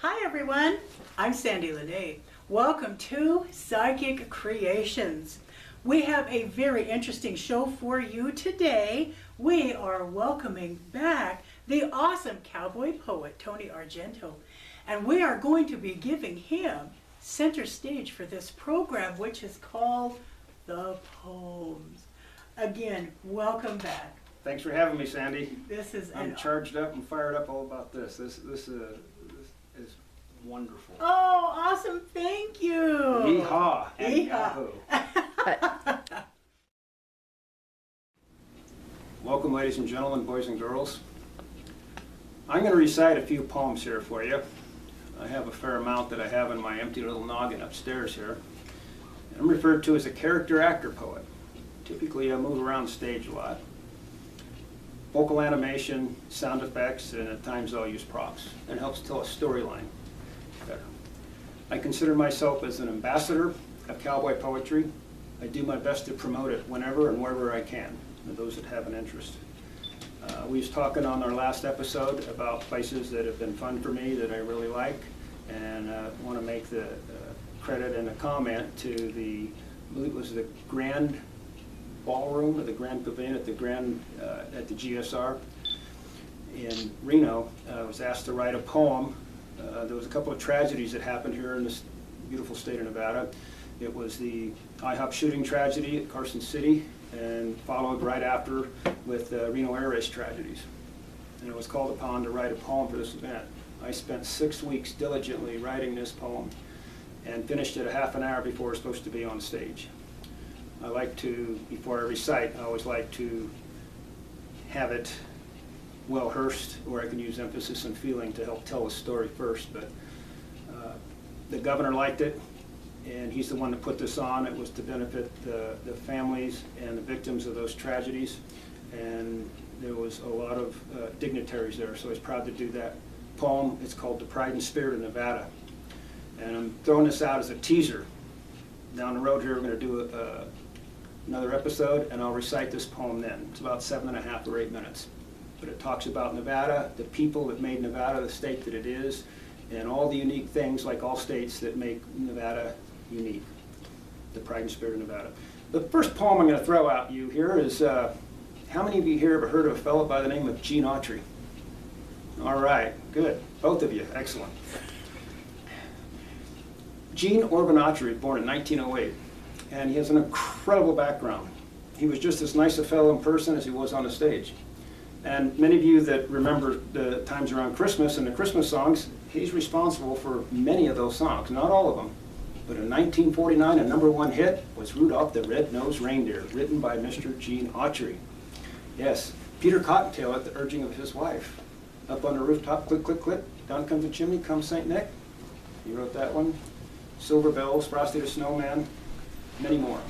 Hi everyone, I'm Sandie La Nae. Welcome to Psychic Creations. We have a very interesting show for you today. We are welcoming back the awesome cowboy poet, Tony Argento. And we are going to be giving him center stage for this program, which is called The Poems. Again, welcome back. Thanks for having me, Sandy. I'm charged up and fired up all about this. This is wonderful. Oh, awesome. Thank you. Yeehaw and Yeehaw. yahoo. Welcome, ladies and gentlemen, boys and girls. I'm going to recite a few poems here for you. I have a fair amount that I have in my empty little noggin upstairs here. I'm referred to as a character actor poet. Typically, I move around stage a lot. Vocal animation, sound effects, and at times I'll use props. It helps tell a storyline better. I consider myself as an ambassador of cowboy poetry. I do my best to promote it whenever and wherever I can, for those that have an interest. We was talking on our last episode about places that have been fun for me that I really like, and want to make the credit and a comment to the, I believe it was the Grand Ballroom or the Grand Pavilion at the GSR in Reno. I was asked to write a poem. There was a couple of tragedies that happened here in this beautiful state of Nevada. It was the IHOP shooting tragedy at Carson City, and followed right after with Reno Air Race tragedies. And I was called upon to write a poem for this event. I spent 6 weeks diligently writing this poem and finished it a half an hour before it was supposed to be on stage. I like to, before I recite, I always like to have it well rehearsed, where I can use emphasis and feeling to help tell the story first. But the governor liked it, and he's the one that put this on. It was to benefit the families and the victims of those tragedies, and there was a lot of dignitaries there, so I was proud to do that poem. It's called The Pride and Spirit of Nevada, and I'm throwing this out as a teaser. Down the road here, we're going to do another episode, and I'll recite this poem then. It's about 7.5 or 8 minutes. But it talks about Nevada, the people that made Nevada the state that it is, and all the unique things, like all states, that make Nevada unique. The pride and spirit of Nevada. The first poem I'm going to throw out you here is, how many of you here ever heard of a fellow by the name of Gene Autry? All right, good. Both of you, excellent. Gene Orvin Autry was born in 1908, and he has an incredible background. He was just as nice a fellow in person as he was on the stage. And many of you that remember the times around Christmas and the Christmas songs, he's responsible for many of those songs, not all of them. But in 1949, a #1 hit was Rudolph the Red-Nosed Reindeer, written by Mr. Gene Autry. Yes, Peter Cottontail at the urging of his wife. Up on the rooftop, click, click, click, down comes the chimney, comes St. Nick. He wrote that one. Silver Bells, Frosty the Snowman, many more.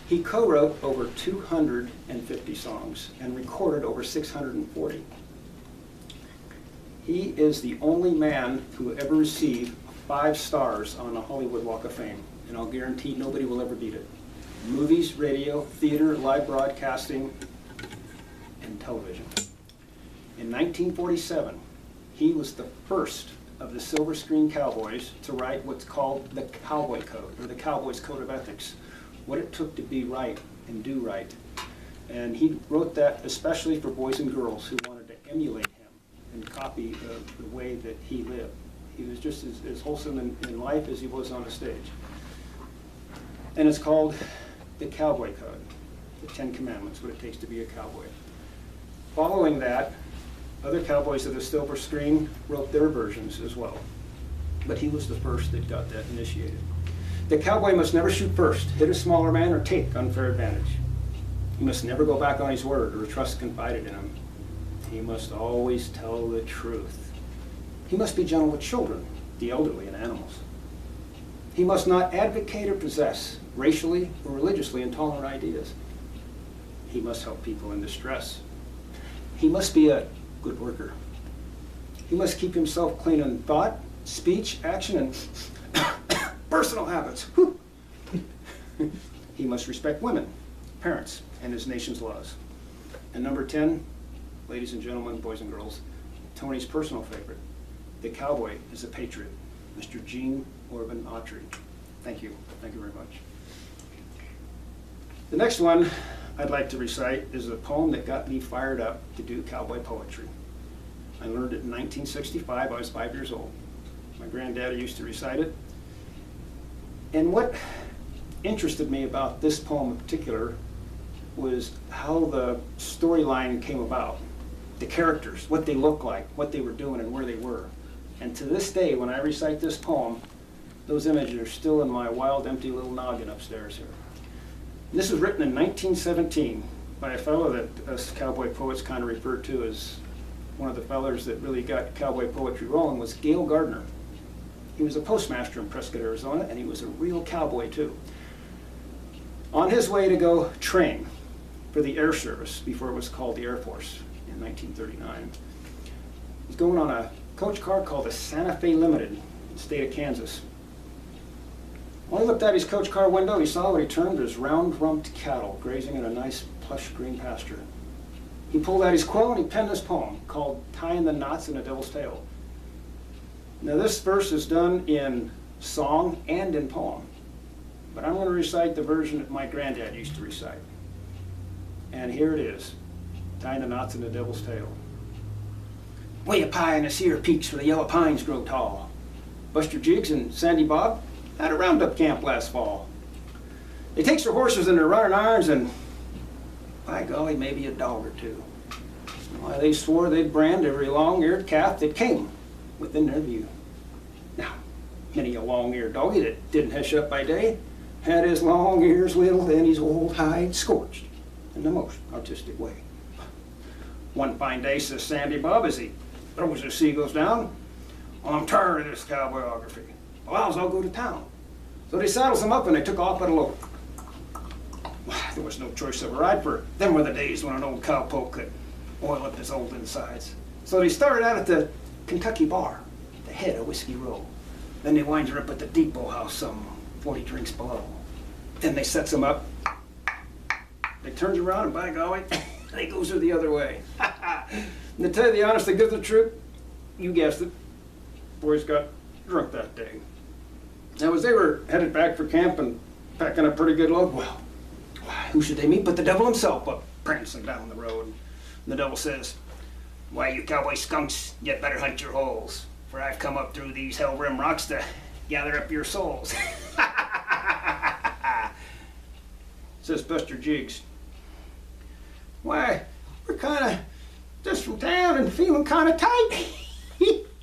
He co-wrote over 250 songs and recorded over 640. He is the only man who ever received 5 stars on the Hollywood Walk of Fame, and I'll guarantee nobody will ever beat it. Movies, radio, theater, live broadcasting, and television. In 1947, he was the first of the Silver Screen Cowboys to write what's called the Cowboy Code, or the Cowboys Code of Ethics, what it took to be right and do right. And he wrote that especially for boys and girls who wanted to emulate him and copy the way that he lived. He was just as wholesome in life as he was on the stage. And it's called the Cowboy Code, the 10 Commandments, what it takes to be a cowboy. Following that, other cowboys of the Silver Screen wrote their versions as well. But he was the first that got that initiated. The cowboy must never shoot first, hit a smaller man, or take unfair advantage. He must never go back on his word or trust confided in him. He must always tell the truth. He must be gentle with children, the elderly, and animals. He must not advocate or possess racially or religiously intolerant ideas. He must help people in distress. He must be a good worker. He must keep himself clean in thought, speech, action, and personal habits. He must respect women, parents, and his nation's laws. And number 10, ladies and gentlemen, boys and girls, Tony's personal favorite. The cowboy is a patriot. Mr. Gene Orban Autry. Thank you. Thank you very much. The next one I'd like to recite is a poem that got me fired up to do cowboy poetry. I learned it in 1965. I was 5 years old. My granddaddy used to recite it. And what interested me about this poem in particular was how the storyline came about. The characters, what they looked like, what they were doing, and where they were. And to this day, when I recite this poem, those images are still in my wild, empty little noggin upstairs here. This was written in 1917 by a fellow that us cowboy poets kind of refer to as one of the fellows that really got cowboy poetry rolling, was Gale Gardner. He was a postmaster in Prescott, Arizona, and he was a real cowboy too. On his way to go train for the Air Service, before it was called the Air Force in 1939, he's going on a coach car called the Santa Fe Limited in the state of Kansas. When he looked out his coach car window, he saw what he termed as round-rumped cattle grazing in a nice plush green pasture. He pulled out his quill and he penned this poem called Tying the Knots in a Devil's Tail. Now this verse is done in song and in poem, but I'm going to recite the version that my granddad used to recite. And here it is, Tying the Knots in the Devil's Tail. Way up high in the sere peaks where the yellow pines grow tall, Buster Jiggs and Sandy Bob had a roundup camp last fall. They takes their horses and their running irons and, by golly, maybe a dog or two. Why, they swore they'd brand every long-eared calf that came within their view. Now, many a long-eared doggy that didn't hush up by day had his long ears whittled and his old hide scorched in the most artistic way. One fine day, says Sandy Bob as he throws his seagulls down, I'm tired of this cowboyography. Well, I'll go to town. So they saddles him up and they took off at a lope. There was no choice of a ride, for them were the days when an old cowpoke could oil up his old insides. So they started out at the Kentucky bar, the head of Whiskey Row. Then they winds her up at the Depot House, some 40 drinks below. Then they sets him up. They turns around and by golly, they goes her the other way. And to tell you the honest, to give the truth, you guessed it, boys got drunk that day. Now as they were headed back for camp and packing a pretty good load, well, who should they meet but the devil himself up prancing down the road. And the devil says, why, you cowboy skunks, you'd better hunt your holes, for I've come up through these hell-rim rocks to gather up your souls. Says Buster Jiggs, why, we're kind of just from town and feeling kind of tight.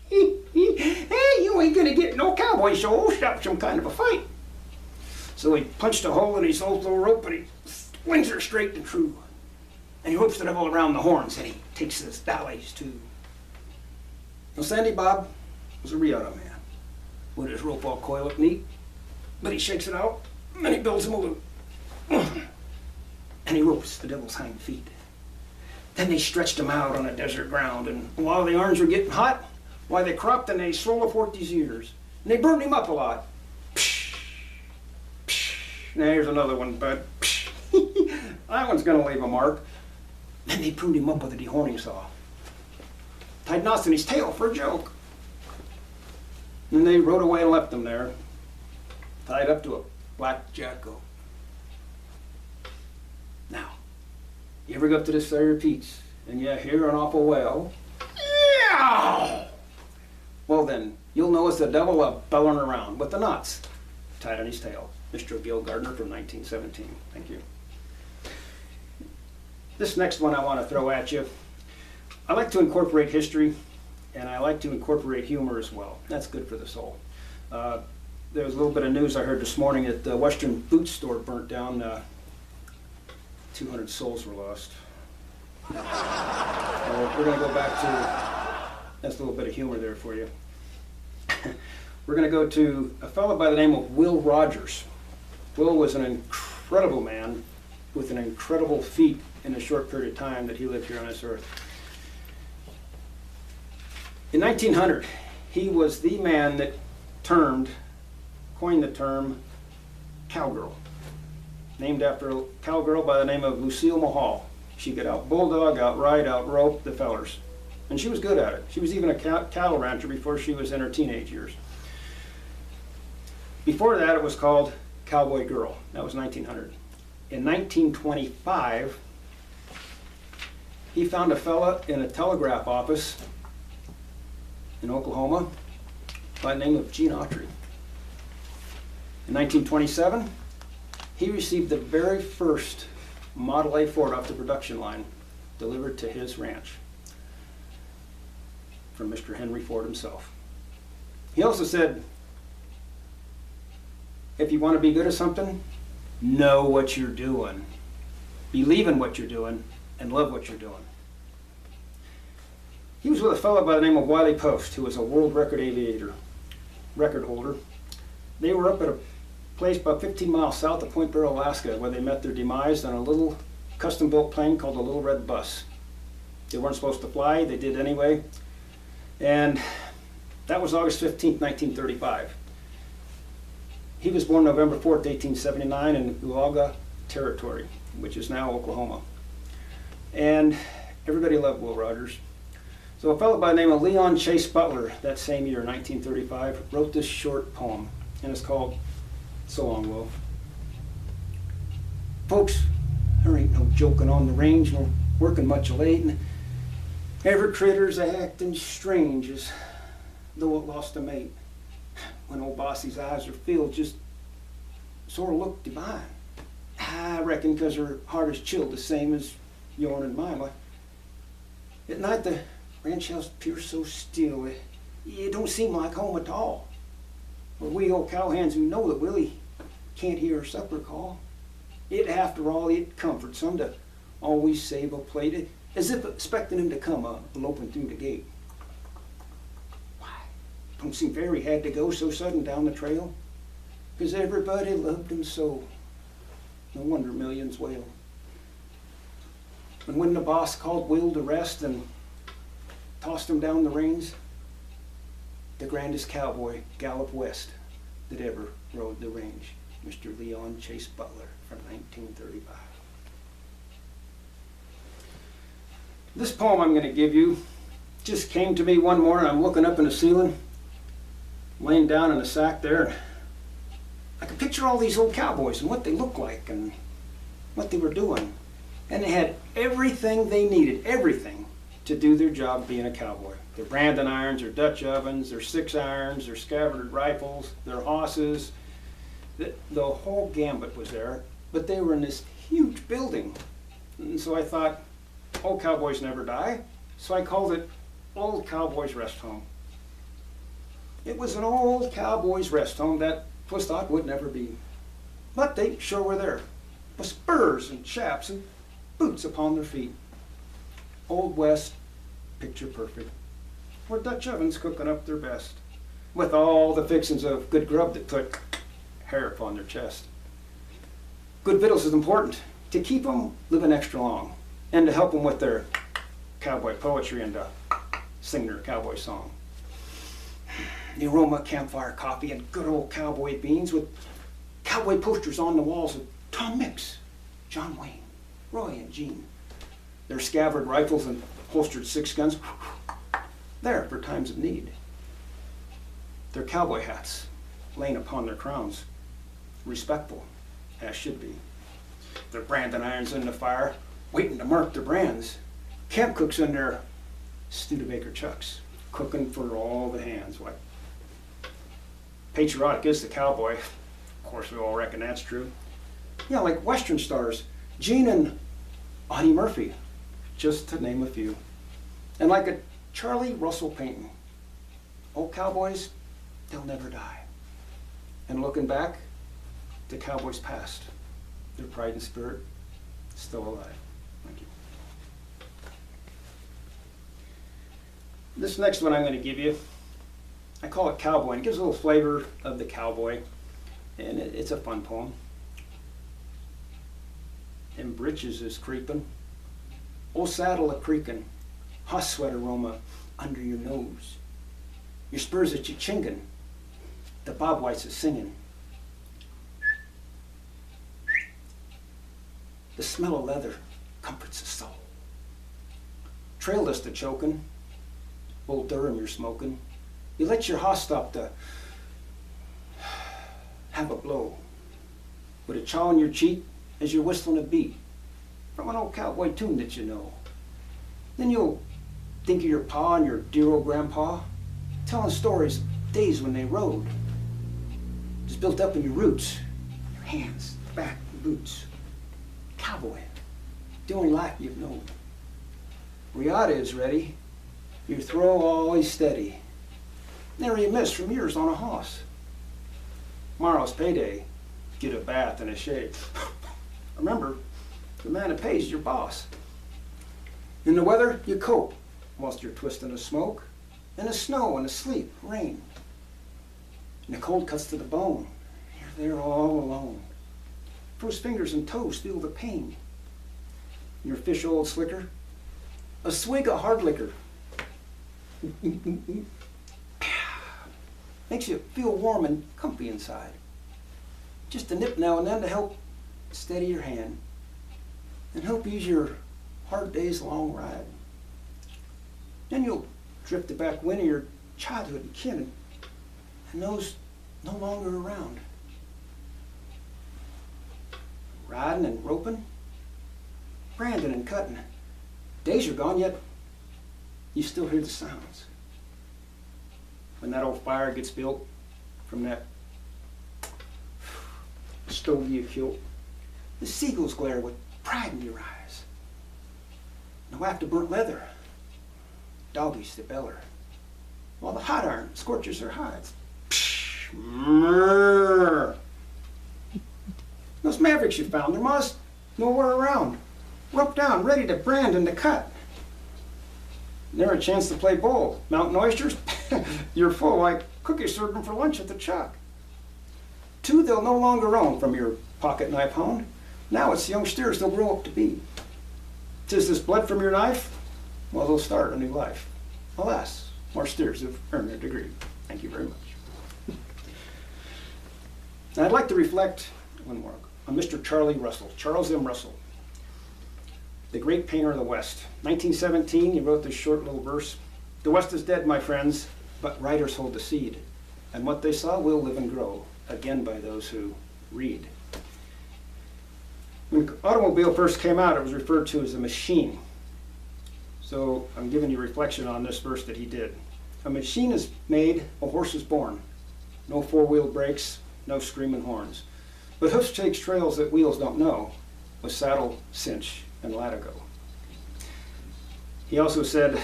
Hey, you ain't gonna get no cowboy show, stop some kind of a fight. So he punched a hole in his old little rope and he swings her straight and true. And he whips the devil around the horns and he takes his valleys too. Now Sandy Bob was a Riata man, with his rope all coiled up neat, but he shakes it out and then he builds him a loop. And he ropes the devil's hind feet. Then they stretched him out on the desert ground, and while the irons were getting hot, why, they cropped and they swole forth his ears, and they burned him up a lot. Psh, psh. Now here's another one, bud. Psh. That one's gonna leave a mark. Then they pruned him up with a dehorning saw, tied knots in his tail for a joke. And they rode away and left him there, tied up to a black jacko. Now, you ever go up to this there Pete's and you hear an awful wail? Yeah! Well then, you'll know it's the devil bellowing around with the knots tied on his tail. Mr. Gale Gardner from 1917. Thank you. This next one I want to throw at you. I like to incorporate history, and I like to incorporate humor as well. That's good for the soul. There was a little bit of news I heard this morning that the Western Boot Store burnt down. 200 souls were lost. We're going to go back to, that's a little bit of humor there for you. We're going to go to a fellow by the name of Will Rogers. Will was an incredible man with an incredible feat in a short period of time that he lived here on this earth. In 1900, he was the man that coined the term cowgirl, named after a cowgirl by the name of Lucille Mahal. She could out bulldog, out ride, out rope the fellers. And she was good at it. She was even a cattle rancher before she was in her teenage years. Before that, it was called Cowboy Girl. That was 1900. In 1925, he found a fella in a telegraph office in Oklahoma by the name of Gene Autry. In 1927, he received the very first Model A Ford off the production line delivered to his ranch from Mr. Henry Ford himself. He also said, if you want to be good at something, know what you're doing, believe in what you're doing, and love what you're doing. He was with a fellow by the name of Wiley Post, who was a world record holder. They were up at a place about 15 miles south of Point Barrow, Alaska, where they met their demise on a little custom-built plane called the Little Red Bus. They weren't supposed to fly, they did anyway. And that was August 15th, 1935. He was born November 4th, 1879 in Uauga Territory, which is now Oklahoma. And everybody loved Will Rogers. So a fellow by the name of Leon Chase Butler, that same year, 1935, wrote this short poem, and it's called So Long, Will. Folks, there ain't no joking on the range, nor working much late, and every critter's acting strange as though it lost a mate. When old Bossy's eyes are filled, just sort of look divine. I reckon 'cause her heart is chilled the same as yourn and mine. Why, at night the ranch house appears so still, it don't seem like home at all. But we old cowhands who know that Willie can't hear her supper call, it after all it comforts some to always save a plate, as if expecting him to come loping through the gate. Don't seem fair he had to go so sudden down the trail, 'cause everybody loved him so. No wonder millions wail. And when the boss called Will to rest and tossed him down the reins, the grandest cowboy galloped west that ever rode the range, Mr. Leon Chase Butler from 1935. This poem I'm going to give you just came to me one morning. I'm looking up in the ceiling, laying down in a sack there, and I could picture all these old cowboys and what they looked like and what they were doing. And they had everything they needed, everything, to do their job being a cowboy. Their branding irons, their Dutch ovens, their 6-irons, their scabbarded rifles, their hosses. The whole gambit was there, but they were in this huge building. And so I thought, old cowboys never die, so I called it Old Cowboys Rest Home. It was an old cowboy's rest home that was thought would never be. But they sure were there, with spurs and chaps and boots upon their feet. Old West, picture perfect, where Dutch ovens cooking up their best, with all the fixings of good grub that put hair upon their chest. Good victuals is important to keep them living extra long, and to help them with their cowboy poetry and to sing their cowboy song. The aroma of campfire coffee and good old cowboy beans with cowboy posters on the walls of Tom Mix, John Wayne, Roy and Gene. Their scabbard rifles and holstered 6 guns, there for times of need. Their cowboy hats laying upon their crowns, respectful as should be. Their branding irons in the fire, waiting to mark their brands. Camp cooks in their Studebaker chucks, cooking for all the hands. What patriotic is the cowboy? Of course, we all reckon that's true. Yeah, like Western stars, Gene and Audie Murphy, just to name a few. And like a Charlie Russell painting, old cowboys, they'll never die. And looking back, the cowboys past, their pride and spirit still alive. Thank you. This next one I'm going to give you, I call it Cowboy, and it gives a little flavor of the cowboy, and it's a fun poem. Them britches is creeping, old saddle a creaking, hot sweat aroma under your nose. Your spurs at your chinging, the bob whites is singing. The smell of leather comforts the soul. Trail dust a choking, Old Durham you're smoking. You let your hoss stop to have a blow with a chaw on your cheek as you're whistling a beat from an old cowboy tune that you know. Then you'll think of your pa and your dear old grandpa telling stories of days when they rode. Just built up in your roots, your hands, back, and boots. Cowboy, the only life you've known. Riata is ready, your throw always steady. Never you miss from years on a hoss. Tomorrow's payday, get a bath and a shave. Remember, the man that pays is your boss. In the weather, you cope whilst you're twisting the smoke. In the snow and the sleet, rain. And the cold cuts to the bone. You're there all alone. First fingers and toes feel the pain. Your fish old slicker, a swig of hard liquor. Makes you feel warm and comfy inside. Just a nip now and then to help steady your hand and help ease your hard day's long ride. Then you'll drift the back wind of your childhood and kin and those no longer around. Riding and roping, branding and cutting. Days are gone, yet you still hear the sounds. When that old fire gets built from that stove you killed, the seagulls glare with pride in your eyes. No after-burnt leather, doggies that beller, while the hot iron scorches their hides. Psh, murr. Those mavericks you found, their ma's nowhere around, roped down, ready to brand and to cut. Never a chance to play bold. Mountain oysters, you're full like cookies served them for lunch at the chuck. Two they'll no longer own from your pocket knife honed. Now it's young steers they'll grow up to be. 'Tis this blood from your knife, well, they'll start a new life. Alas, more steers have earned their degree. Thank you very much. Now I'd like to reflect one more on Mr. Charlie Russell, Charles M. Russell, the great painter of the West. 1917, he wrote this short little verse. The West is dead, my friends, but writers hold the seed, and what they saw will live and grow, again by those who read. When the automobile first came out, it was referred to as a machine. So I'm giving you reflection on this verse that he did. A machine is made, a horse is born. No four-wheel brakes, no screaming horns. But hoofs takes trails that wheels don't know, with saddle, cinch, and latigo. He also said,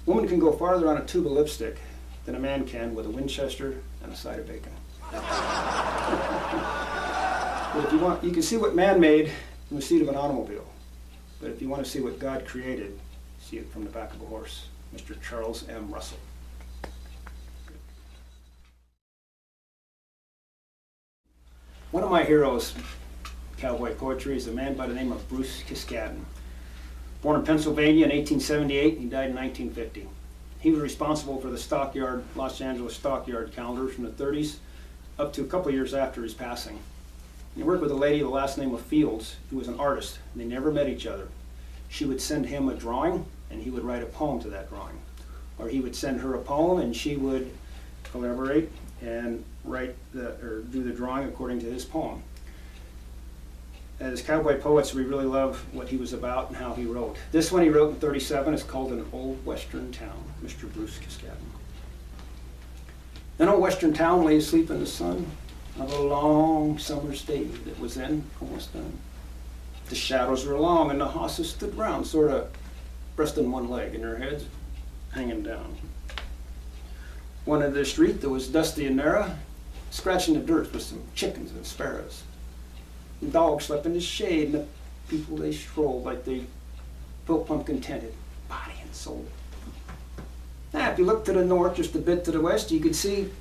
woman can go farther on a tube of lipstick than a man can with a Winchester and a side of bacon. But if you want, you can see what man made from the seat of an automobile. But if you want to see what God created, see it from the back of a horse. Mr. Charles M. Russell. One of my heroes, cowboy poetry, is a man by the name of Bruce Kiskaden. Born in Pennsylvania in 1878, he died in 1950. He was responsible for the stockyard, Los Angeles stockyard calendars from the 30s up to a couple years after his passing. He worked with a lady with the last name of Fields, who was an artist. They never met each other. She would send him a drawing, and he would write a poem to that drawing. Or he would send her a poem, and she would collaborate and do the drawing according to his poem. As cowboy poets, we really love what he was about and how he wrote. This one he wrote in 1937 is called An Old Western Town, Mr. Bruce Kiskaden. An old western town lay asleep in the sun of a long summer's day that was then almost done. The shadows were long and the hosses stood round, sort of breasting one leg and their heads hanging down. One end of the street that was dusty and narrow, scratching the dirt with some chickens and sparrows. The dogs slept in the shade, and the people they strolled like they felt contented, body and soul. Now, if you look to the north, just a bit to the west, you could see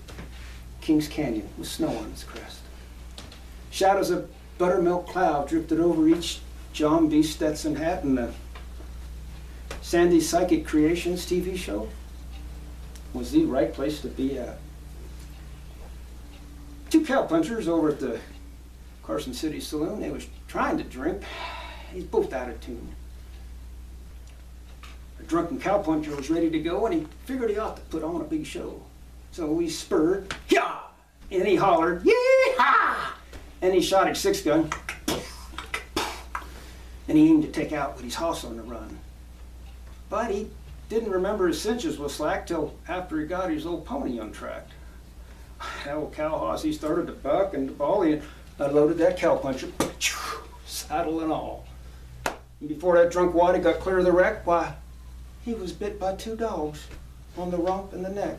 Kings Canyon with snow on its crest. Shadows of buttermilk cloud drifted over each John B. Stetson hat, and the Sandie's Psychic Creations TV show was the right place to be at. Two cowpunchers over at the Carson City Saloon, they was trying to drink. He's both out of tune. A drunken cowpuncher was ready to go, and he figured he ought to put on a big show. So he spurred, yah! And he hollered, yee-haw! And he shot his 6-gun, and he aimed to take out with his hoss on the run. But he didn't remember his cinches was slack till after he got his old pony untracked. That old cow hoss, he started to buck and to volley, and unloaded that cowpuncher, saddle and all. And before that drunk waddy got clear of the wreck, why, he was bit by 2 dogs on the rump and the neck.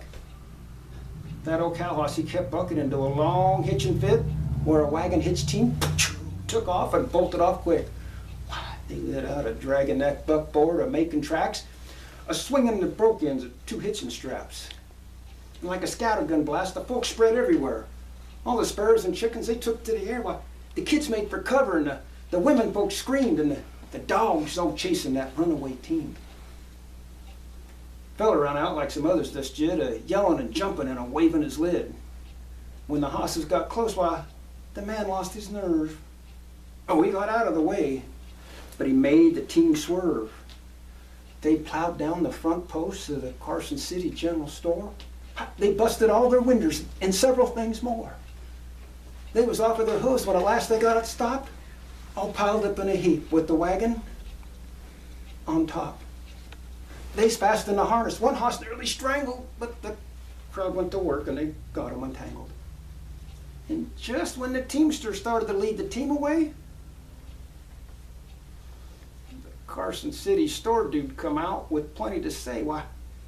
That old cow hoss, he kept bucking into a long hitching fit where a wagon hitch team took off and bolted off quick. They let out a dragging that buckboard, a making tracks, a swinging the broke ends of 2 hitching straps. And like a scattergun blast, the folks spread everywhere. All the sparrows and chickens, they took to the air. Why, the kids made for cover, and the women folks screamed, and the dogs all chasing that runaway team. Fella ran out like some others just did, yelling and jumping and waving his lid. When the hosses got close, why, the man lost his nerve. Oh, he got out of the way, but he made the team swerve. They plowed down the front posts of the Carson City General Store. They busted all their windows and several things more. They was off of their hoofs when at last they got it stopped, all piled up in a heap with the wagon on top. They's fast in the harness. One hoss nearly strangled, but the crowd went to work and they got him untangled. And just when the teamster started to lead the team away, the Carson City store dude come out with plenty to say. Why,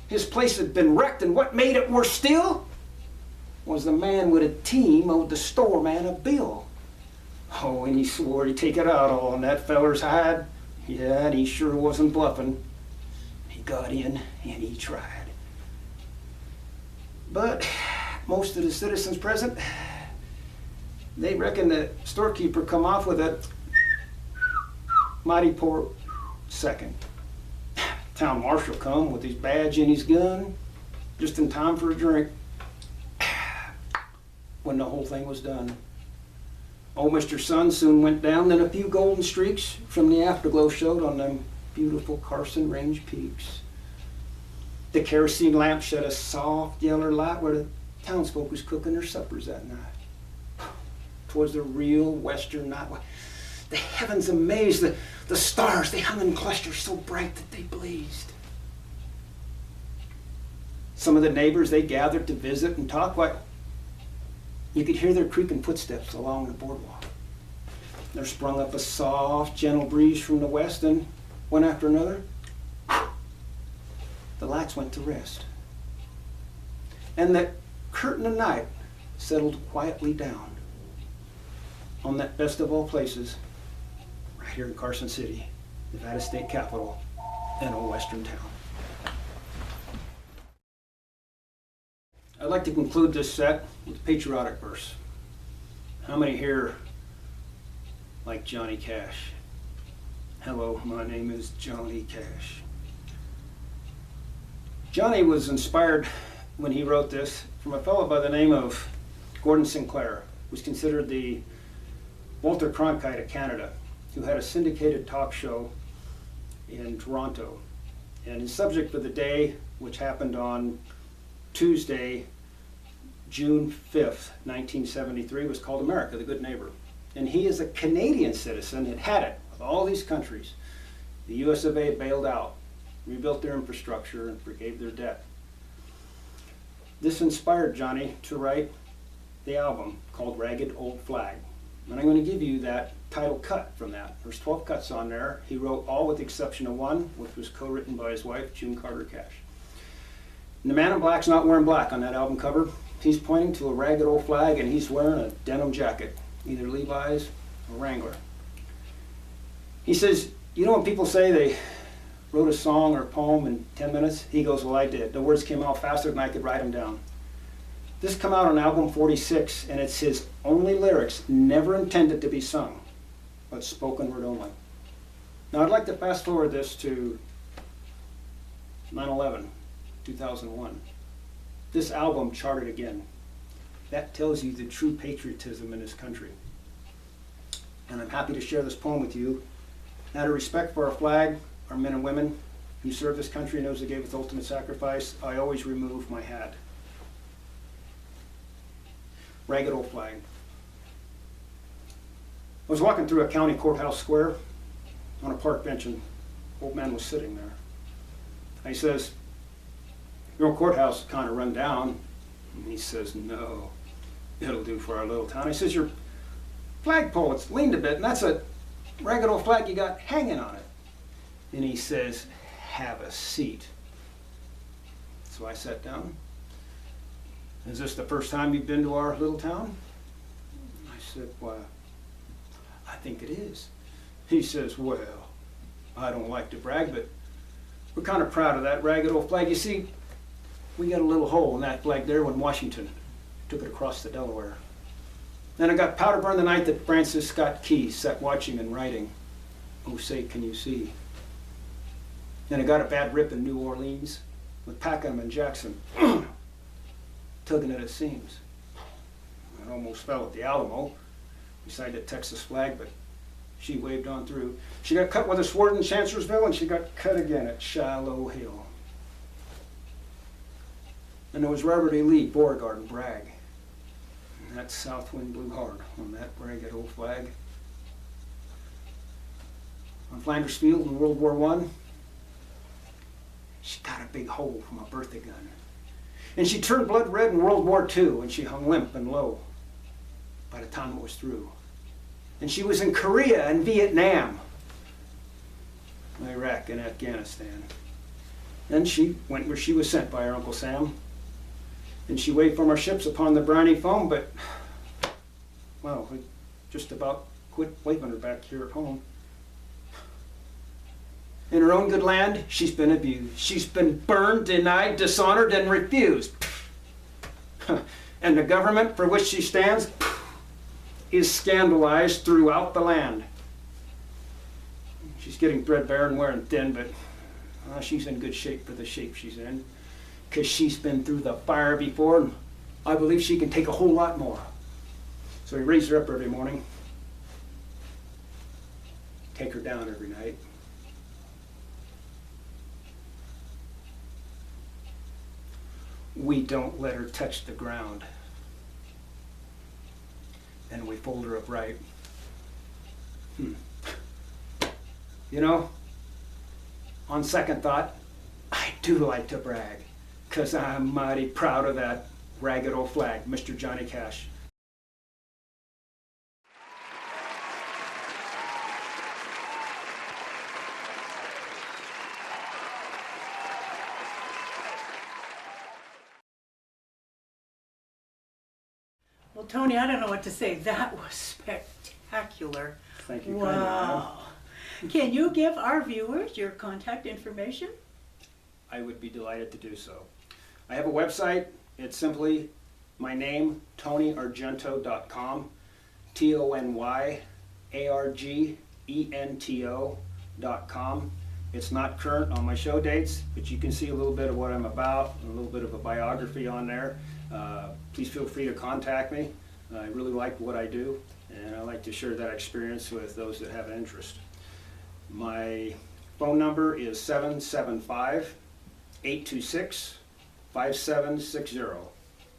his place had been wrecked, and what made it worse still was the man with a team owed the store man a bill. Oh, and he swore he'd take it out all on that feller's hide. Yeah, and he sure wasn't bluffing. He got in and he tried. But most of the citizens present, they reckon the storekeeper come off with a mighty poor second. Town marshal come with his badge and his gun, just in time for a drink, when the whole thing was done. Old Mr. Sun soon went down, then a few golden streaks from the afterglow showed on them beautiful Carson Range peaks. The kerosene lamp shed a soft yellow light where the townsfolk was cooking their suppers that night. 'Twas the real western night. The heavens amazed, the stars, they hung in clusters so bright that they blazed. Some of the neighbors, they gathered to visit and talk. Why, you could hear their creaking footsteps along the boardwalk. There sprung up a soft, gentle breeze from the west, and one after another, the lights went to rest. And the curtain of night settled quietly down on that best of all places, right here in Carson City, Nevada State Capital, and old western town. I'd like to conclude this set with a patriotic verse. How many here like Johnny Cash? Hello, my name is Johnny Cash. Johnny was inspired when he wrote this from a fellow by the name of Gordon Sinclair, who was considered the Walter Cronkite of Canada, who had a syndicated talk show in Toronto. And his subject for the day, which happened on Tuesday, June 5th, 1973, was called America, the Good Neighbor. And he, as a Canadian citizen, had it with all these countries. The US of A bailed out, rebuilt their infrastructure, and forgave their debt. This inspired Johnny to write the album called Ragged Old Flag. And I'm going to give you that title cut from that. There's 12 cuts on there. He wrote all with the exception of one, which was co-written by his wife, June Carter Cash. And the man in black's not wearing black on that album cover. He's pointing to a ragged old flag, and he's wearing a denim jacket, either Levi's or Wrangler. He says, you know when people say they wrote a song or a poem in 10 minutes? He goes, well, I did. The words came out faster than I could write them down. This come out on album 46, and it's his only lyrics, never intended to be sung, but spoken word only. Now I'd like to fast forward this to 9/11, 2001. This album charted again. That tells you the true patriotism in this country. And I'm happy to share this poem with you. Out of respect for our flag, our men and women, who served this country and those who gave its ultimate sacrifice, I always remove my hat. Ragged old flag. I was walking through a county courthouse square on a park bench, and an old man was sitting there. And he says, "Your old courthouse is kind of run down." And he says, "No, it'll do for our little town." I says, "Your flagpole, it's leaned a bit, and that's a ragged old flag you got hanging on it." And he says, "Have a seat." So I sat down. "Is this the first time you've been to our little town?" I said, "Why, I think it is." He says, "Well, I don't like to brag, but we're kind of proud of that ragged old flag. You see, we got a little hole in that flag there when Washington took it across the Delaware. Then it got powder burned the night that Francis Scott Key sat watching and writing, 'Oh, say, can you see?' Then it got a bad rip in New Orleans with Packham and Jackson tugging at its seams. It almost fell at the Alamo beside the Texas flag, but she waved on through. She got cut with a sword in Chancellorsville, and she got cut again at Shiloh Hill. And there was Robert E. Lee, Beauregard, and Bragg. And that south wind blew hard on that ragged old flag. On Flanders Field in World War I, she got a big hole from a Bertha gun. And she turned blood red in World War II, and she hung limp and low by the time it was through. And she was in Korea and Vietnam, Iraq and Afghanistan. Then she went where she was sent by her Uncle Sam. And she waved from our ships upon the briny foam, but, well, we just about quit waving her back here at home. In her own good land, she's been abused. She's been burned, denied, dishonored, and refused. And the government for which she stands is scandalized throughout the land. She's getting threadbare and wearing thin, but she's in good shape for the shape she's in, because she's been through the fire before, and I believe she can take a whole lot more. So we raise her up every morning, take her down every night. We don't let her touch the ground. And we fold her up right. You know, on second thought, I do like to brag, 'cause I'm mighty proud of that ragged old flag, Mr. Johnny Cash. Well, Tony, I don't know what to say. That was spectacular. Thank you. Wow. Can you give our viewers your contact information? I would be delighted to do so. I have a website. It's simply my name, TonyArgento.com, TonyArgento.com. It's not current on my show dates, but you can see a little bit of what I'm about, and a little bit of a biography on there. Please feel free to contact me. I really like what I do, and I like to share that experience with those that have an interest. My phone number is 775-826-5760,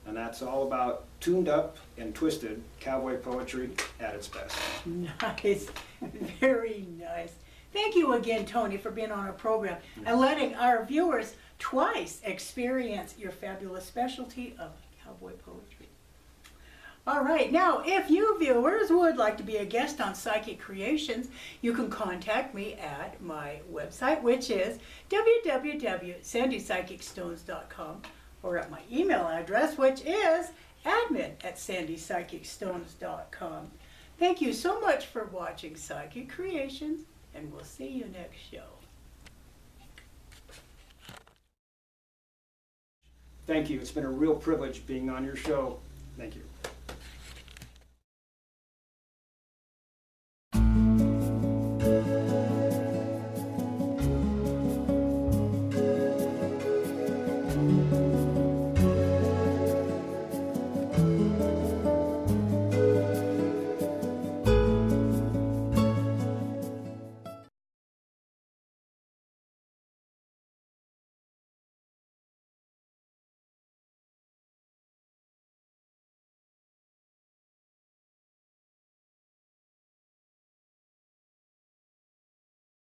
and that's all about tuned up and twisted cowboy poetry at its best. Nice. Very nice. Thank you again, Tony, for being on our program and letting our viewers twice experience your fabulous specialty of cowboy poetry. All right, now if you viewers would like to be a guest on Psychic Creations, you can contact me at my website, which is www.sandypsychicstones.com, or at my email address, which is admin@sandypsychicstones.com. Thank you so much for watching Psychic Creations, and we'll see you next show. Thank you. It's been a real privilege being on your show. Thank you.